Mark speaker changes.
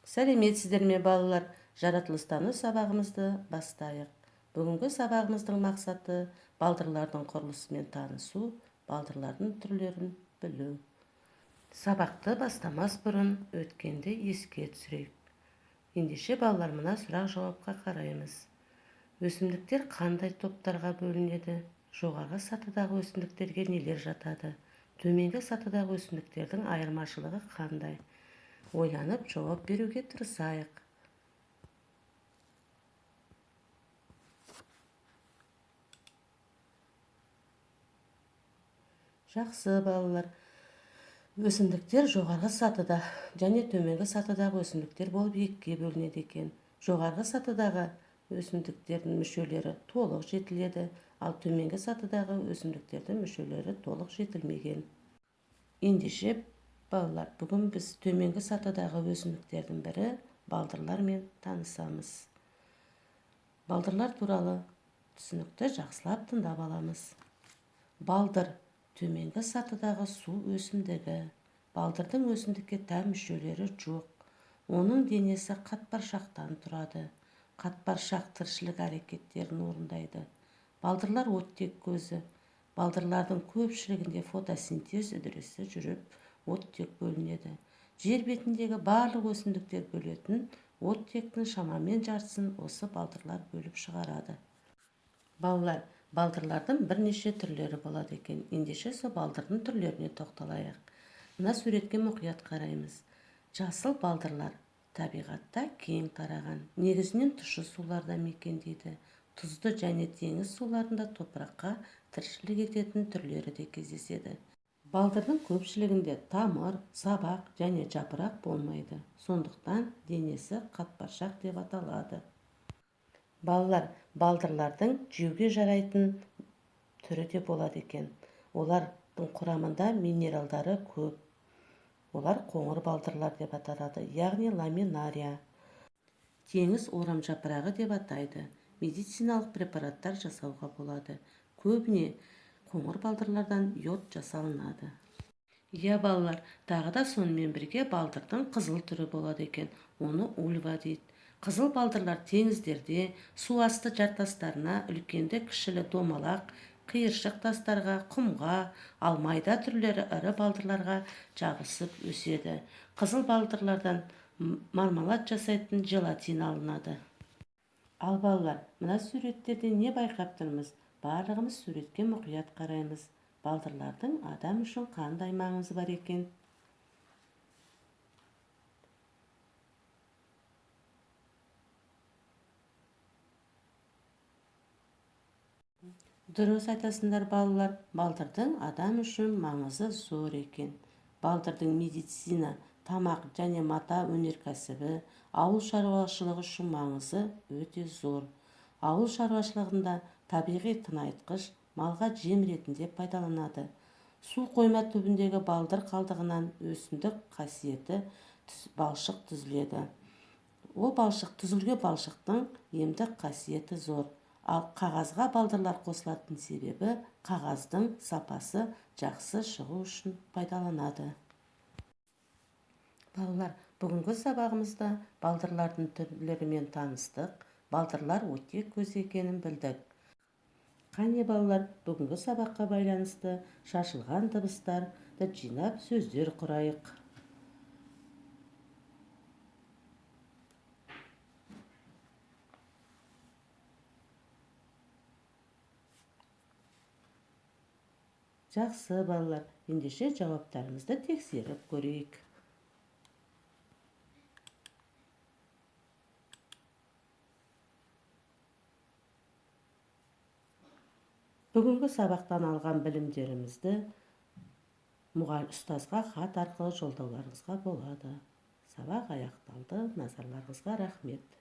Speaker 1: Сәлеметсіздер ме балалар? Жаратылыстану сабағымызды бастайық. Бүгінгі сабағымыздың мақсаты балдырлардың құрылысымен танысу, балдырлардың түрлерін білу. Сабақты бастамас бұрын өткенді еске түсірейік. Ендеше балалар, мына сұрақ-жауапқа қараймыз. Өсімдіктер қандай топтарға бөлінеді? Жоғарғы сатыдағы өсімдіктерге нелер жатады? Төменгі сатыдағы өсімдіктердің айырмашылығы қандай? Ойланып жауап беруге тырысайық. Жақсы балалар. Өсімдіктер жоғарғы сатыда және төменгі сатыдағы өсімдіктер болып екіге бөлінеді екен. Жоғарғы сатыдағы өсімдіктердің мүшелері толық жетіледі, ал төменгі сатыдағы өсімдіктердің мүшелері толық жетілмеген. Ендеше балалар, бүгін біз төменгі сатыдағы өсімдіктердің бірі балдырлармен танысамыз. Балдырлар туралы түсінікті жақсылап тыңдап аламыз. Балдыр төменгі сатыдағы су өсімдігі. Балдырдың өсімдікке тән мүшелері жоқ. Оның денесі қатпаршақтан тұрады. Қатпаршақ тіршілік әрекеттерін орындайды. Балдырлар оттек көзі. Балдырлардың көпшілігінде фотосинтез үдерісі жүріп, оттек бөлінеді. Жер бетіндегі барлық өсімдіктер бөлетін оттектің шамамен жартысын осы балдырлар бөліп шығарады. Балалар, балдырлардың бірнеше түрлері болады екен. Ендеше сол балдырдың түрлеріне тоқталайық. Мына суретке мұқият қараймыз. Жасыл балдырлар табиғатта кең тараған. Негізінен тұщы суларда мекендейді. Тұзды және теңіз суларында топыраққа тіршілік ететін түрлері де кездеседі. Балдырдың көпшілігінде тамыр, сабақ және жапырақ болмайды. Сондықтан денесі қатпаршақ деп аталады. Балалар, балдырлардың жеуге жарайтын түрі де болады екен. Олардың құрамында минералдары көп. Олар қоңыр балдырлар деп аталады, яғни ламинария. Теңіз орамжапырағы деп атайды. Медициналық препараттар жасауға болады. Көбіне қоңыр балдырлардан йод жасалынады. Иә балалар, тағы да сонымен бірге балдырдың қызыл түрі болады екен. Оны ульва дейді. Қызыл балдырлар теңіздерде, су асты жартастарына, үлкенді кішілі домалақ, қиыршық тастарға, құмға, ал майда түрлері ірі балдырларға жабысып өседі. Қызыл балдырлардан мармалад жасайтын желатин алынады. Ал балалар, мына суреттерде не байқап тұрмыз? Барлығымыз суретке мұқият қараймыз. Балдырлардың адам үшін қандай маңызы бар екен? Дұрыс айтасыңдар балалар, балдырдың адам үшін маңызы зор екен. Балдырдың медицина, тамақ және мата өнеркәсібі, ауыл шаруашылығы үшін маңызы өте зор. Ауыл шаруашылығында табиғи тыңайтқыш малға жем ретінде пайдаланады. Су қойма түбіндегі балдыр қалдығынан өсімдік қасиеті балшық түзіледі. Ол балшық, түзілген балшықтың емдік қасиеті зор. Ал қағазға балдырлар қосылатын себебі қағаздың сапасы жақсы шығу үшін пайдаланады. Балалар, бүгінгі сабағымызда балдырлардың түрлерімен таныстық, балдырлар оттек көзі екенін білдік. Қане балалар, бүгінгі сабаққа байланысты шашылған дыбыстарды жинап сөздер құрайық. Жақсы балалар, ендеше жауаптарыңызды тексеріп көрейік. Бүгінгі сабақтан алған білімдерімізді ұстазға хат арқылы жолдауларыңызға болады. Сабақ аяқталды. Назарларыңызға рахмет.